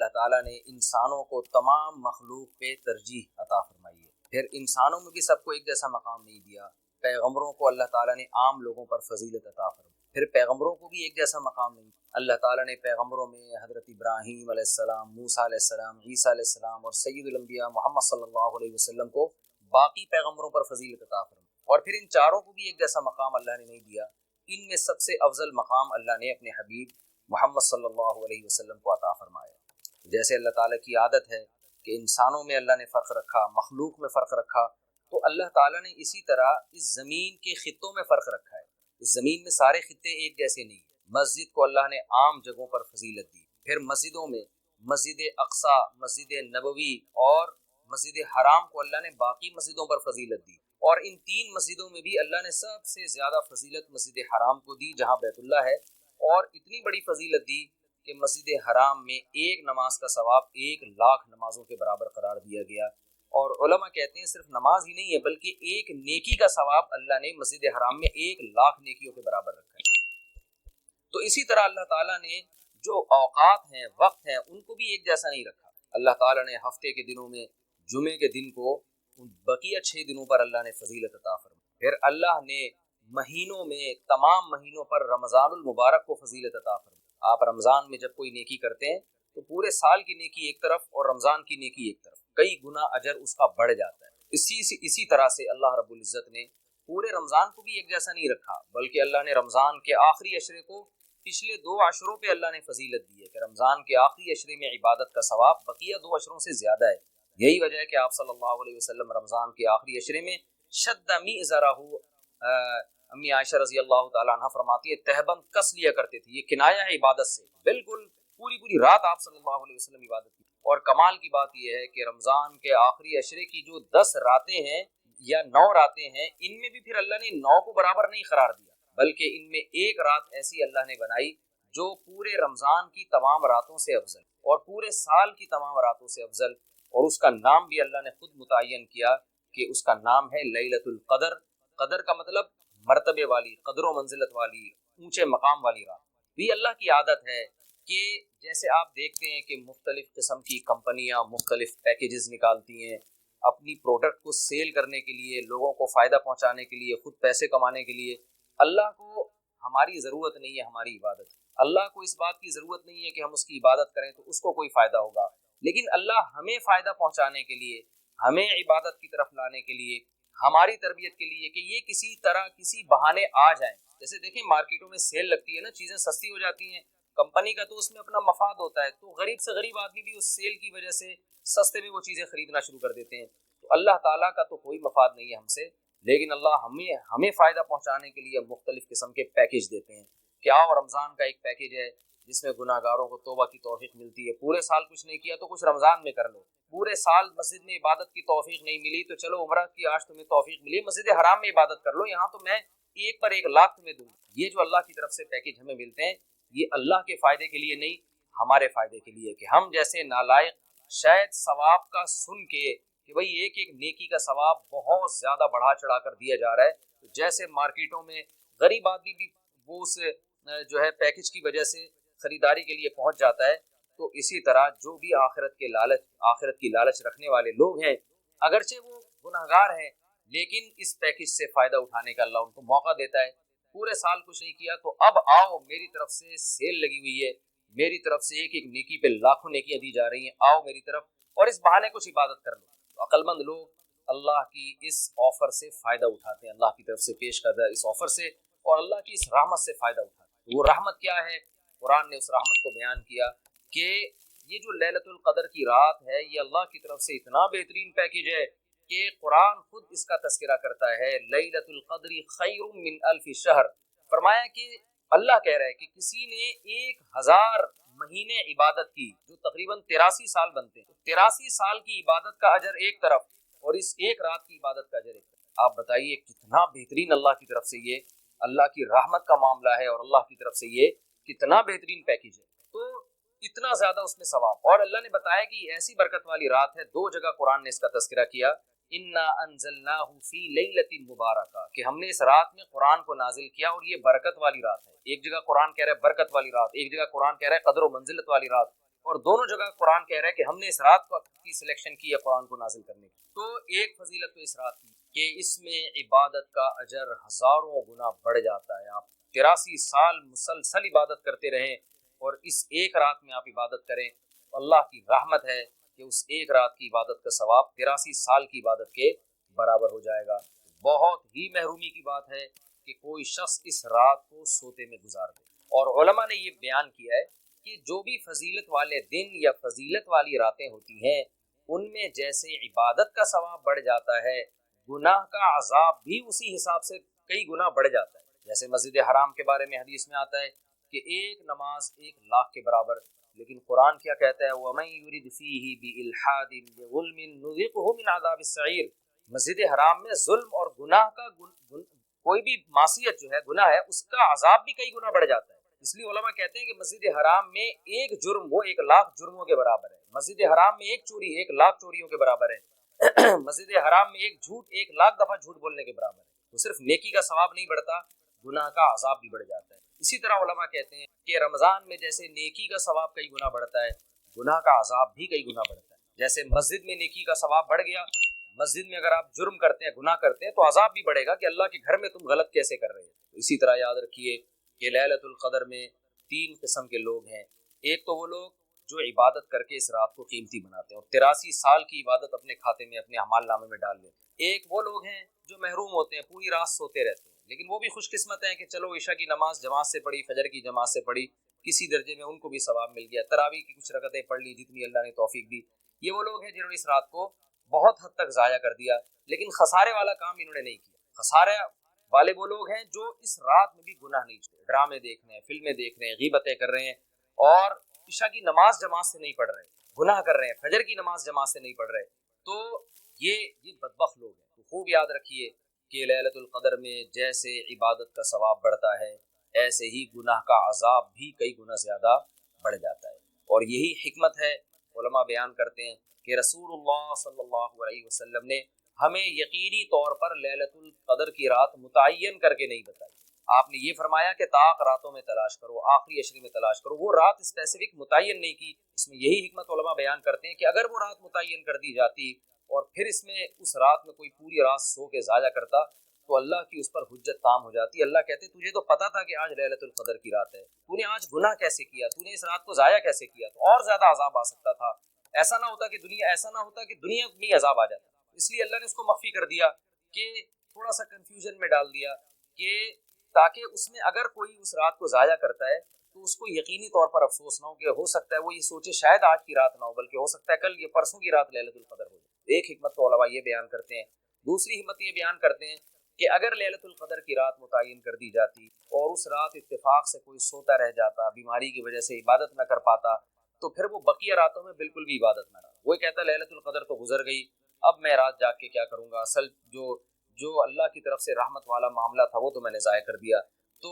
اللہ تعالیٰ نے انسانوں کو تمام مخلوق پہ ترجیح عطا فرمائی ہے. پھر انسانوں میں بھی سب کو ایک جیسا مقام نہیں دیا. پیغمبروں کو اللہ تعالیٰ نے عام لوگوں پر فضیلت عطا فرمائی. پھر پیغمبروں کو بھی ایک جیسا مقام نہیں. اللہ تعالیٰ نے پیغمبروں میں حضرت ابراہیم علیہ السلام، موسیٰ علیہ السلام، عیسیٰ علیہ السلام اور سید الانبیاء محمد صلی اللہ علیہ وسلم کو باقی پیغمبروں پر فضیلت عطا فرمائی. اور پھر ان چاروں کو بھی ایک جیسا مقام اللہ نے نہیں دیا. ان میں سب سے افضل مقام اللہ نے اپنے حبیب محمد صلی اللہ علیہ وسلم کو عطا فرمایا. جیسے اللہ تعالیٰ کی عادت ہے کہ انسانوں میں اللہ نے فرق رکھا، مخلوق میں فرق رکھا، تو اللہ تعالیٰ نے اسی طرح اس زمین کے خطوں میں فرق رکھا ہے. اس زمین میں سارے خطے ایک جیسے نہیں. مسجد کو اللہ نے عام جگہوں پر فضیلت دی. پھر مسجدوں میں مسجد اقصی، مسجد نبوی اور مسجد حرام کو اللہ نے باقی مسجدوں پر فضیلت دی. اور ان تین مسجدوں میں بھی اللہ نے سب سے زیادہ فضیلت مسجد حرام کو دی جہاں بیت اللہ ہے، اور اتنی بڑی فضیلت دی کہ مسجد حرام میں ایک نماز کا ثواب 1,00,000 نمازوں کے برابر قرار دیا گیا. اور علماء کہتے ہیں صرف نماز ہی نہیں ہے بلکہ ایک نیکی کا ثواب اللہ نے مسجد حرام میں 1,00,000 نیکیوں کے برابر رکھا ہے. تو اسی طرح اللہ تعالیٰ نے جو اوقات ہیں، وقت ہیں، ان کو بھی ایک جیسا نہیں رکھا. اللہ تعالیٰ نے ہفتے کے دنوں میں جمعے کے دن کو بقیہ 6 دنوں پر اللہ نے فضیلت عطا فرمائی. پھر اللہ نے مہینوں میں تمام مہینوں پر رمضان المبارک کو فضیلت عطا فرمائی. آپ رمضان میں جب کوئی نیکی کرتے ہیں تو پورے سال کی نیکی ایک طرف اور رمضان کی نیکی ایک طرف، کئی گنا اجر اس کا بڑھ جاتا ہے. اسی طرح سے اللہ رب العزت نے پورے رمضان کو بھی ایک جیسا نہیں رکھا، بلکہ اللہ نے رمضان کے آخری عشرے کو پچھلے 2 عشروں پہ اللہ نے فضیلت دی ہے کہ رمضان کے آخری عشرے میں عبادت کا ثواب بقیہ 2 عشروں سے زیادہ ہے. یہی وجہ ہے کہ آپ صلی اللہ علیہ وسلم رمضان کے آخری عشرے میں شد میزرہ، امی عائشہ رضی اللہ تعالیٰ عنہ فرماتی ہے تہبند کس لیا کرتے تھے. یہ کنایہ ہے عبادت سے، بالکل پوری رات آپ صلی اللہ علیہ وسلم عبادت کی. اور کمال کی بات یہ ہے کہ رمضان کے آخری عشرے کی جو 10 راتیں ہیں یا 9 راتیں ہیں، ان میں بھی پھر اللہ نے 9 کو برابر نہیں قرار دیا، بلکہ ان میں ایک رات ایسی اللہ نے بنائی جو پورے رمضان کی تمام راتوں سے افضل اور پورے سال کی تمام راتوں سے افضل. اور اس کا نام بھی اللہ نے خود متعین کیا کہ اس کا نام ہے لیلۃ القدر. قدر کا مطلب مرتبے والی، قدر و منزلت والی، اونچے مقام والی رات. بھی اللہ کی عادت ہے کہ جیسے آپ دیکھتے ہیں کہ مختلف قسم کی کمپنیاں مختلف پیکیجز نکالتی ہیں اپنی پروڈکٹ کو سیل کرنے کے لیے، لوگوں کو فائدہ پہنچانے کے لیے، خود پیسے کمانے کے لیے. اللہ کو ہماری ضرورت نہیں ہے ہماری عبادت. اللہ کو اس بات کی ضرورت نہیں ہے کہ ہم اس کی عبادت کریں تو اس کو کوئی فائدہ ہوگا، لیکن اللہ ہمیں فائدہ پہنچانے کے لیے، ہمیں عبادت کی طرف لانے کے لیے، ہماری تربیت کے لیے کہ یہ کسی طرح کسی بہانے آ جائیں. جیسے دیکھیں مارکیٹوں میں سیل لگتی ہے نا، چیزیں سستی ہو جاتی ہیں، کمپنی کا تو اس میں اپنا مفاد ہوتا ہے، تو غریب سے غریب آدمی بھی اس سیل کی وجہ سے سستے میں وہ چیزیں خریدنا شروع کر دیتے ہیں. تو اللہ تعالیٰ کا تو کوئی مفاد نہیں ہے ہم سے، لیکن اللہ ہمیں فائدہ پہنچانے کے لیے مختلف قسم کے پیکیج دیتے ہیں. کیا رمضان کا ایک پیکیج ہے جس میں گناہ گاروں کو توبہ کی توفیق ملتی ہے. پورے سال کچھ نہیں کیا تو کچھ رمضان میں کر لو. پورے سال مسجد میں عبادت کی توفیق نہیں ملی تو چلو عمرہ کی آج تمہیں توفیق ملی، مسجد حرام میں عبادت کر لو، یہاں تو میں 1 پر 1,00,000 تمہیں دوں. یہ جو اللہ کی طرف سے پیکیج ہمیں ملتے ہیں یہ اللہ کے فائدے کے لیے نہیں، ہمارے فائدے کے لیے، کہ ہم جیسے نالائق شاید ثواب کا سن کے کہ بھئی ایک نیکی کا ثواب بہت زیادہ بڑھا چڑھا کر دیا جا رہا ہے، تو جیسے مارکیٹوں میں غریب آدمی بھی وہ اس جو ہے پیکیج کی وجہ سے خریداری کے لیے پہنچ جاتا ہے، تو اسی طرح جو بھی آخرت کی لالچ رکھنے والے لوگ ہیں، اگرچہ وہ گناہگار ہیں لیکن اس پیکیج سے فائدہ اٹھانے کا اللہ ان کو موقع دیتا ہے. پورے سال کچھ نہیں کیا تو اب آؤ، میری طرف سے سیل لگی ہوئی ہے، میری طرف سے ایک نیکی پہ لاکھوں نیکیاں دی جا رہی ہیں، آؤ میری طرف اور اس بہانے کچھ عبادت کر لو. تو عقل مند لوگ اللہ کی اس آفر سے فائدہ اٹھاتے ہیں، اللہ کی طرف سے پیش کردہ اس آفر سے اور اللہ کی اس رحمت سے فائدہ اٹھاتے ہیں. وہ رحمت کیا ہے؟ قرآن نے اس رحمت کو بیان کیا کہ یہ جو لیلۃ القدر کی رات ہے یہ اللہ کی طرف سے اتنا بہترین پیکیج ہے کہ قرآن خود اس کا تذکرہ کرتا ہے، لیلۃ القدر خیر من الف شہر. فرمایا کہ اللہ کہہ رہا ہے کہ کسی نے 1,000 مہینے عبادت کی جو تقریباً 83 سال بنتے ہیں، 83 سال کی عبادت کا اجر ایک طرف اور اس ایک رات کی عبادت کا اجر ایک طرف. آپ بتائیے کتنا بہترین اللہ کی طرف سے یہ اللہ کی رحمت کا معاملہ ہے اور اللہ کی طرف سے یہ کتنا بہترین پیکیج ہے. تو اتنا زیادہ اس میں ثواب. اور اللہ نے بتایا کہ یہ ایسی برکت والی رات ہے، 2 جگہ قرآن نے اس کا تذکرہ کیا، انا انزلناہ فی لیلۃ مبارکہ، کہ ہم نے اس رات میں قرآن کو نازل کیا اور یہ برکت والی رات ہے. ایک جگہ قرآن کہہ رہا ہے برکت والی رات، ایک جگہ قرآن کہہ رہا ہے قدر و منزلت والی رات. اور دونوں جگہ قرآن کہہ رہا ہے کہ ہم نے اس رات کی سلیکشن کی ہے قرآن کو نازل کرنے کی۔ تو ایک فضیلت تو اس رات کی کہ اس میں عبادت کا اجر ہزاروں گنا بڑھ جاتا ہے۔ آپ 83 سال مسلسل عبادت کرتے رہیں اور اس ایک رات میں آپ عبادت کریں، اللہ کی رحمت ہے کہ اس ایک رات کی عبادت کا ثواب 83 سال کی عبادت کے برابر ہو جائے گا۔ بہت ہی محرومی کی بات ہے کہ کوئی شخص اس رات کو سوتے میں گزار دے، اور علماء نے یہ بیان کیا ہے کہ جو بھی فضیلت والے دن یا فضیلت والی راتیں ہوتی ہیں ان میں جیسے عبادت کا ثواب بڑھ جاتا ہے، گناہ کا عذاب بھی اسی حساب سے کئی گنا بڑھ جاتا ہے۔ جیسے مسجد حرام کے بارے میں حدیث میں آتا ہے کہ ایک نماز 1,00,000 کے برابر، لیکن قرآن کیا کہتا ہے وَمَن يُرِدْ فِيهِ بِإِلْحَادٍ بِظُلْمٍ نُذِقْهُ مِنْ عَذَابِ السَّعِيرِ۔ مسجد حرام میں ظلم اور گناہ کا کوئی بھی معصیت جو ہے، گناہ ہے، اس کا عذاب بھی کئی گنا بڑھ جاتا ہے۔ اس لیے علماء کہتے ہیں کہ مسجد حرام میں ایک جرم وہ 1,00,000 جرموں کے برابر ہے، مسجد حرام میں ایک چوری 1,00,000 چوریوں کے برابر ہے، مسجد حرام میں ایک جھوٹ 1,00,000 دفعہ جھوٹ بولنے کے برابر ہے۔ تو صرف نیکی کا ثواب نہیں بڑھتا، گناہ کا عذاب بھی بڑھ جاتا ہے۔ اسی طرح علماء کہتے ہیں کہ رمضان میں جیسے نیکی کا ثواب کئی گنا بڑھتا ہے، گناہ کا عذاب بھی کئی گنا بڑھتا ہے۔ جیسے مسجد میں نیکی کا ثواب بڑھ گیا، مسجد میں اگر آپ جرم کرتے ہیں، گناہ کرتے ہیں، تو عذاب بھی بڑھے گا کہ اللہ کے گھر میں تم غلط کیسے کر رہے ہیں۔ اسی طرح یاد رکھیے کہ لیلۃ القدر میں 3 قسم کے لوگ ہیں۔ ایک تو وہ لوگ جو عبادت کر کے اس رات کو قیمتی بناتے ہیں اور 83 سال کی عبادت اپنے کھاتے میں، اپنے اعمال نامے میں ڈال لیتے ہیں۔ ایک وہ لوگ ہیں جو محروم ہوتے ہیں، پوری رات سوتے رہتے ہیں، لیکن وہ بھی خوش قسمت ہیں کہ چلو عشاء کی نماز جماعت سے پڑھی، فجر کی جماعت سے پڑھی، کسی درجے میں ان کو بھی ثواب مل گیا، تراویح کی کچھ رکعتیں پڑھ لی جتنی اللہ نے توفیق دی۔ یہ وہ لوگ ہیں جنہوں نے اس رات کو بہت حد تک ضائع کر دیا، لیکن خسارے والا کام انہوں نے نہیں کیا۔ خسارے والے وہ لوگ ہیں جو اس رات میں بھی گناہ نہیں چھوڑے، ڈرامے دیکھ رہے ہیں، فلمیں دیکھ رہے ہیں، غیبتیں کر رہے ہیں اور عشاء کی نماز جماعت سے نہیں پڑھ رہے، گناہ کر رہے ہیں، فجر کی نماز جماعت سے نہیں پڑھ رہے، تو یہ بدبخت لوگ ہیں۔ تو خوب یاد رکھیے کہ لیلۃ القدر میں جیسے عبادت کا ثواب بڑھتا ہے، ایسے ہی گناہ کا عذاب بھی کئی گنا زیادہ بڑھ جاتا ہے۔ اور یہی حکمت ہے، علماء بیان کرتے ہیں کہ رسول اللہ صلی اللہ علیہ وسلم نے ہمیں یقینی طور پر لیلۃ القدر کی رات متعین کر کے نہیں بتائی۔ آپ نے یہ فرمایا کہ طاق راتوں میں تلاش کرو، آخری عشرے میں تلاش کرو، وہ رات اسپیسیفک متعین نہیں کی۔ اس میں یہی حکمت علماء بیان کرتے ہیں کہ اگر وہ رات متعین کر دی جاتی اور پھر اس رات میں کوئی پوری رات سو کے ضائع کرتا تو اللہ کی اس پر حجت تام ہو جاتی۔ اللہ کہتے تجھے تو پتا تھا کہ آج لیلۃ القدر کی رات ہے، تو نے آج گناہ کیسے کیا، تو نے اس رات کو ضائع کیسے کیا، تو اور زیادہ عذاب آ سکتا تھا۔ ایسا نہ ہوتا کہ دنیا میں عذاب آ جاتا۔ اس لیے اللہ نے اس کو مخفی کر دیا کہ تھوڑا سا کنفیوژن میں ڈال دیا کہ تاکہ اس میں اگر کوئی اس رات کو ضائع کرتا ہے تو اس کو یقینی طور پر افسوس نہ ہو کہ ہو سکتا ہے وہ یہ سوچے شاید آج کی رات نہ ہو بلکہ ہو سکتا ہے کل یہ پرسوں کی رات لیلۃ القدر ہو جائے۔ ایک حکمت تو علماء یہ بیان کرتے ہیں۔ دوسری حکمت یہ بیان کرتے ہیں کہ اگر لیلۃ القدر کی رات متعین کر دی جاتی اور اس رات اتفاق سے کوئی سوتا رہ جاتا، بیماری کی وجہ سے عبادت نہ کر پاتا، تو پھر وہ بقیہ راتوں میں بالکل بھی عبادت نہ کرتا۔ وہ کہتا لیلۃ القدر تو گزر گئی، اب میں رات جاگ کے کیا کروں گا، اصل جو اللہ کی طرف سے رحمت والا معاملہ تھا وہ تو میں نے ضائع کر دیا۔ تو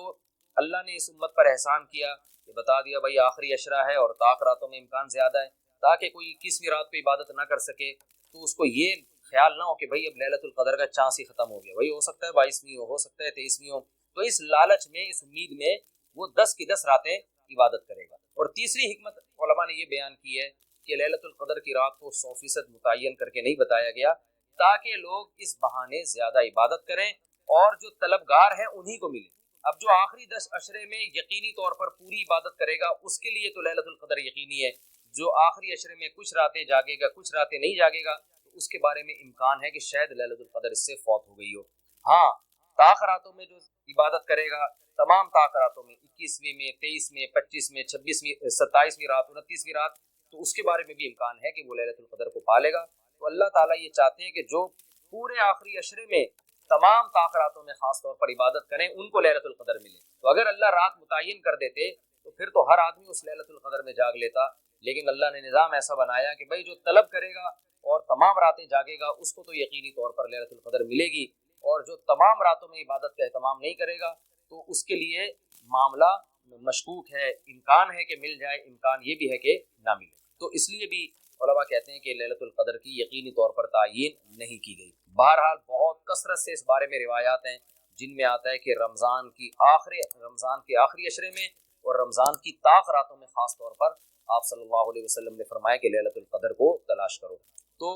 اللہ نے اس امت پر احسان کیا کہ بتا دیا بھائی آخری عشرہ ہے اور طاق راتوں میں امکان زیادہ ہے، تاکہ کوئی 21ویں رات پہ عبادت نہ کر سکے تو اس کو یہ خیال نہ ہو کہ بھائی اب لیلۃ القدر کا چانس ہی ختم ہو گیا، بھائی ہو سکتا ہے 22ویں ہو سکتا ہے 23ویں ہو، تو اس لالچ میں، اس امید میں وہ 10 کی 10 راتیں عبادت کرے گا۔ اور تیسری حکمت علماء نے یہ بیان کی ہے کہ لیلۃ القدر کی رات کو 100% متعین کر کے نہیں بتایا گیا تاکہ لوگ اس بہانے زیادہ عبادت کریں اور جو طلبگار ہیں انہی کو ملے۔ اب جو آخری 10 عشرے میں یقینی طور پر پوری عبادت کرے گا اس کے لیے تو لیلۃ القدر یقینی ہے، جو آخری عشرے میں کچھ راتیں جاگے گا کچھ راتیں نہیں جاگے گا تو اس کے بارے میں امکان ہے کہ شاید لیلۃ القدر اس سے فوت ہو گئی ہو۔ ہاں طاق راتوں میں جو عبادت کرے گا، تمام طاق راتوں میں 21ویں میں 23 میں 25 میں 26ویں 27ویں رات 29ویں رات، تو اس کے بارے میں بھی امکان ہے کہ وہ لیلۃ القدر کو پالے گا۔ تو اللہ تعالیٰ یہ چاہتے ہیں کہ جو پورے آخری عشرے میں تمام طاق راتوں میں خاص طور پر عبادت کریں ان کو لیلۃ القدر ملے۔ تو اگر اللہ رات متعین کر دیتے تو پھر تو ہر آدمی اس لیلۃ القدر میں جاگ لیتا، لیکن اللہ نے نظام ایسا بنایا کہ بھائی جو طلب کرے گا اور تمام راتیں جاگے گا اس کو تو یقینی طور پر لیلۃ القدر ملے گی، اور جو تمام راتوں میں عبادت کا اہتمام نہیں کرے گا تو اس کے لیے معاملہ مشکوک ہے، امکان ہے کہ مل جائے، امکان یہ بھی ہے کہ نہ ملے۔ تو اس لیے بھی علماء کہتے ہیں کہ لیلۃ القدر کی یقینی طور پر تعین نہیں کی گئی۔ بہرحال بہت کثرت سے اس بارے میں روایات ہیں جن میں آتا ہے کہ رمضان کے آخری عشرے میں اور رمضان کی طاق راتوں میں خاص طور پر آپ صلی اللہ علیہ وسلم نے فرمایا کہ لیلۃ القدر کو تلاش کرو۔ تو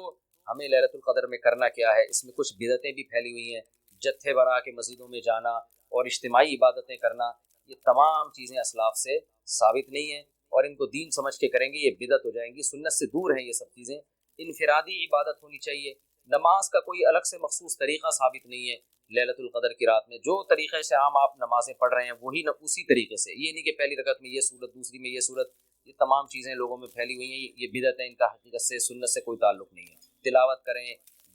ہمیں لیلۃ القدر میں کرنا کیا ہے؟ اس میں کچھ بدعتیں بھی پھیلی ہوئی ہیں، جتھے برا کے مسجدوں میں جانا اور اجتماعی عبادتیں کرنا، یہ تمام چیزیں اسلاف سے ثابت نہیں ہیں، اور ان کو دین سمجھ کے کریں گے یہ بدعت ہو جائیں گی، سنت سے دور ہیں یہ سب چیزیں۔ انفرادی عبادت ہونی چاہیے، نماز کا کوئی الگ سے مخصوص طریقہ ثابت نہیں ہے۔ لیلۃ القدر کی رات میں جو طریقے سے عام آپ نمازیں پڑھ رہے ہیں وہی اسی طریقے سے، یہ نہیں کہ پہلی رکعت میں یہ صورت، دوسری میں یہ صورت، یہ تمام چیزیں لوگوں میں پھیلی ہوئی ہیں، یہ بدعت ہے، ان کا حقیقت سے سنت سے کوئی تعلق نہیں ہے۔ تلاوت کریں،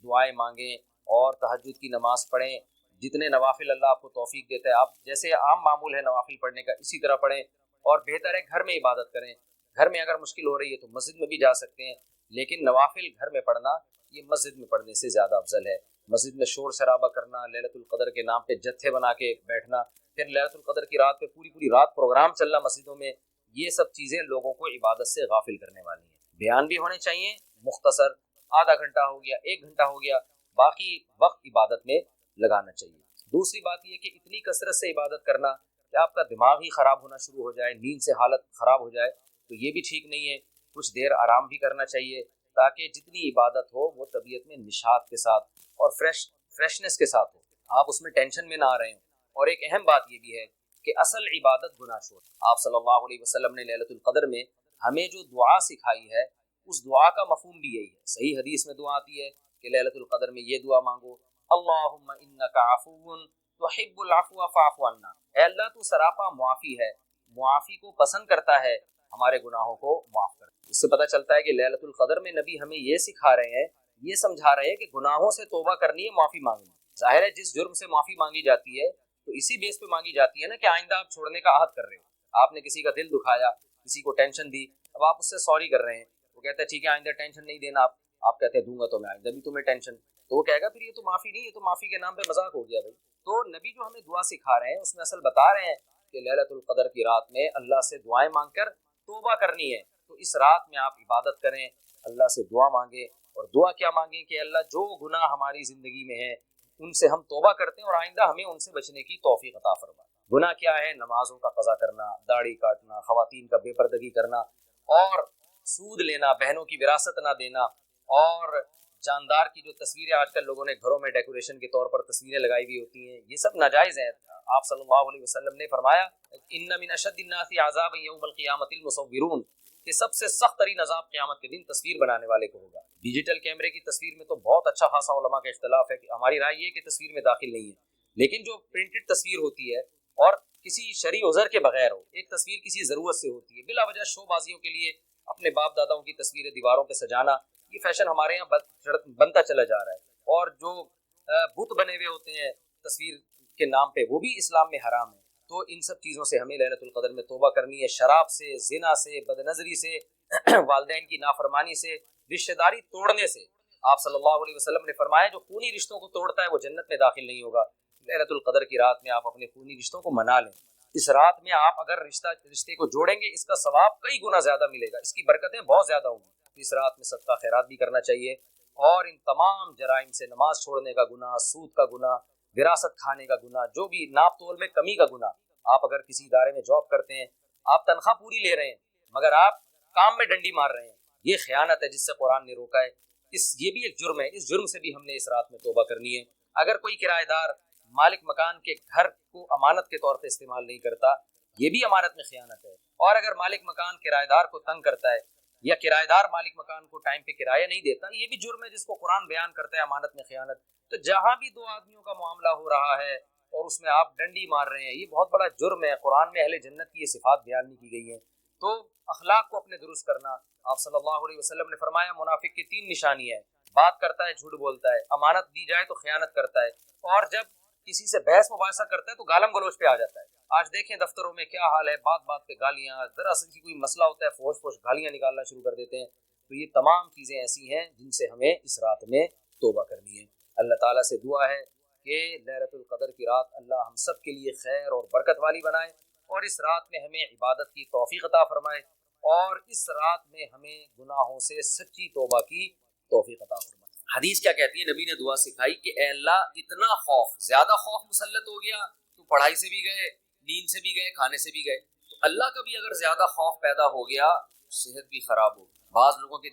دعائیں مانگیں اور تہجد کی نماز پڑھیں، جتنے نوافل اللہ آپ کو توفیق دیتا ہے، آپ جیسے عام معمول ہے نوافل پڑھنے کا اسی طرح پڑھیں، اور بہتر ہے گھر میں عبادت کریں۔ گھر میں اگر مشکل ہو رہی ہے تو مسجد میں بھی جا سکتے ہیں، لیکن نوافل گھر میں پڑھنا یہ مسجد میں پڑھنے سے زیادہ افضل ہے۔ مسجد میں شور شرابہ کرنا، لیلۃ القدر کے نام پہ جتھے بنا کے بیٹھنا، پھر لیلۃ القدر کی رات پہ پوری رات پروگرام چلنا مسجدوں میں، یہ سب چیزیں لوگوں کو عبادت سے غافل کرنے والی ہیں۔ بیان بھی ہونے چاہیے مختصر، آدھا گھنٹہ ہو گیا، 1 گھنٹہ ہو گیا، باقی وقت عبادت میں لگانا چاہیے۔ دوسری بات یہ کہ اتنی کثرت سے عبادت کرنا کہ آپ کا دماغ ہی خراب ہونا شروع ہو جائے، نیند سے حالت خراب ہو جائے، تو یہ بھی ٹھیک نہیں ہے۔ کچھ دیر آرام بھی کرنا چاہیے تاکہ جتنی عبادت ہو وہ طبیعت میں نشاط کے ساتھ اور فریشنس کے ساتھ ہو، آپ اس میں ٹینشن میں نہ آ رہے ہوں۔ اور ایک اہم بات یہ بھی ہے کہ اصل عبادت گناہ چھوڑ۔ آپ صلی اللہ علیہ وسلم نے لیلۃ القدر میں ہمیں جو دعا سکھائی ہے اس دعا کا مفہوم بھی یہی ہے۔ صحیح حدیث میں دعا آتی ہے کہ لیلۃ القدر میں یہ دعا مانگو، اللہم انک عفو تحب العفو فاعف عنا، اے اللہ تو سراپا معافی ہے، معافی کو پسند کرتا ہے، ہمارے گناہوں کو معاف کر۔ اس سے پتہ چلتا ہے کہ لیلۃ القدر میں نبی ہمیں یہ سکھا رہے ہیں، یہ سمجھا رہے ہیں کہ گناہوں سے توبہ کرنی ہے، معافی مانگنی ہے۔ ظاہر ہے جس جرم سے معافی مانگی جاتی ہے تو اسی بیس پہ مانگی جاتی ہے نا کہ آئندہ آپ چھوڑنے کا عہد کر رہے ہو، آپ نے کسی کا دل دکھایا، کسی کو ٹینشن دی، اب آپ اس سے سوری کر رہے ہیں، وہ کہتا ہے ٹھیک ہے آئندہ ٹینشن نہیں دینا، آپ کہتے ہیں دوں گا تو میں آئندہ بھی تمہیں ٹینشن، تو وہ کہے گا پھر یہ تو معافی نہیں، یہ تو معافی کے نام پہ مذاق ہو گیا بھائی۔ تو نبی جو ہمیں دعا سکھا رہے ہیں اس میں اصل بتا رہے ہیں کہ لیلۃ القدر کی رات میں اللہ سے دعائیں مانگ کر توبہ کرنی ہے، تو اس رات میں آپ عبادت کریں، اللہ سے دعا مانگیں، اور دعا کیا مانگیں کہ اللہ جو گناہ ہماری زندگی میں ہیں ان سے ہم توبہ کرتے ہیں اور آئندہ ہمیں ان سے بچنے کی توفیق عطا فرمائے۔ گناہ کیا ہے؟ نمازوں کا قضا کرنا، داڑھی کاٹنا، خواتین کا بے پردگی کرنا، اور سود لینا، بہنوں کی وراثت نہ دینا، اور جاندار کی جو تصویریں آج کل لوگوں نے گھروں میں ڈیکوریشن کے طور پر تصویریں لگائی ہوئی ہوتی ہیں، یہ سب ناجائز ہیں۔ آپ صلی اللہ علیہ وسلم نے فرمایا ان من اشد الناس عذابا یوم القیامۃ المصورون، کہ سب سے سخت ترین عذاب قیامت کے دن تصویر بنانے والے کو ہوگا۔ ڈیجیٹل کیمرے کی تصویر میں تو بہت اچھا خاصا علماء کا اختلاف ہے کہ ہماری رائے یہ کہ تصویر میں داخل نہیں ہے، لیکن جو پرنٹڈ تصویر ہوتی ہے اور کسی شرعی عذر کے بغیر ہو، ایک تصویر کسی ضرورت سے ہوتی ہے، بلا وجہ شو بازیوں کے لیے اپنے باپ داداؤں کی تصویریں دیواروں پہ سجانا، یہ فیشن ہمارے یہاں بنتا چلا جا رہا ہے، اور جو بت بنے ہوئے ہوتے ہیں تصویر کے نام پہ وہ بھی اسلام میں حرام ہے۔ تو ان سب چیزوں سے ہمیں لیلۃ القدر میں توبہ کرنی ہے، شراب سے، زنا سے، بد نظری سے، والدین کی نافرمانی سے، رشتہ داری توڑنے سے۔ آپ صلی اللہ علیہ وسلم نے فرمایا جو خونی رشتوں کو توڑتا ہے وہ جنت میں داخل نہیں ہوگا۔ لیلۃ القدر کی رات میں آپ اپنے خونی رشتوں کو منا لیں، اس رات میں آپ اگر رشتے کو جوڑیں گے اس کا ثواب کئی گنا زیادہ ملے گا، اس کی برکتیں بہت زیادہ ہوں گی۔ اس رات میں صدقہ خیرات بھی کرنا چاہیے، اور ان تمام جرائم سے، نماز چھوڑنے کا گناہ، سود کا گناہ، وراثت کھانے کا گناہ، جو بھی ناپ تول میں کمی کا گناہ، آپ اگر کسی ادارے میں جاب کرتے ہیں، آپ تنخواہ پوری لے رہے ہیں مگر آپ کام میں ڈنڈی مار رہے ہیں، یہ خیانت ہے جس سے قرآن نے روکا ہے، یہ بھی ایک جرم ہے، اس جرم سے بھی ہم نے اس رات میں توبہ کرنی ہے۔ اگر کوئی کرایہ دار مالک مکان کے گھر کو امانت کے طور پہ استعمال نہیں کرتا، یہ بھی امانت میں خیانت ہے، اور اگر مالک مکان کرایہ دار کو تنگ کرتا ہے یا کرایہ دار مالک مکان کو ٹائم پہ کرایہ نہیں دیتا، یہ بھی جرم ہے جس کو قرآن بیان کرتا ہے امانت میں خیانت۔ تو جہاں بھی دو آدمیوں کا معاملہ ہو رہا ہے اور اس میں آپ ڈنڈی مار رہے ہیں، یہ بہت بڑا جرم ہے، قرآن میں اہل جنت کی یہ صفات بیان نہیں کی گئی ہیں۔ تو اخلاق کو اپنے درست کرنا، آپ صلی اللہ علیہ وسلم نے فرمایا منافق کی 3 نشانی ہے، بات کرتا ہے جھوٹ بولتا ہے، امانت دی جائے تو خیانت کرتا ہے، اور جب کسی سے بحث مباحثہ کرتا ہے تو گالم گلوچ پہ آ جاتا ہے۔ آج دیکھیں دفتروں میں کیا حال ہے، بات بات پہ گالیاں، ذرا سی کوئی مسئلہ ہوتا ہے فوش فوش گالیاں نکالنا شروع کر دیتے ہیں۔ تو یہ تمام چیزیں ایسی ہیں جن سے ہمیں اس رات میں توبہ کرنی ہے۔ اللہ تعالیٰ سے دعا ہے کہ لیلۃ القدر کی رات اللہ ہم سب کے لیے خیر اور برکت والی بنائے، اور اس رات میں ہمیں عبادت کی توفیق عطا فرمائے، اور اس رات میں ہمیں گناہوں سے سچی توبہ کی توفیق عطا فرمائے۔ حدیث کیا کہتی ہے؟ نبی نے دعا سکھائی کہ اے اللہ اتنا خوف، زیادہ خوف مسلط ہو گیا تو پڑھائی سے بھی گئے، نیند سے بھی گئے، کھانے سے بھی گئے، تو اللہ کا بھی اگر زیادہ خوف پیدا ہو گیا صحت بھی خراب ہو، بعض لوگوں کے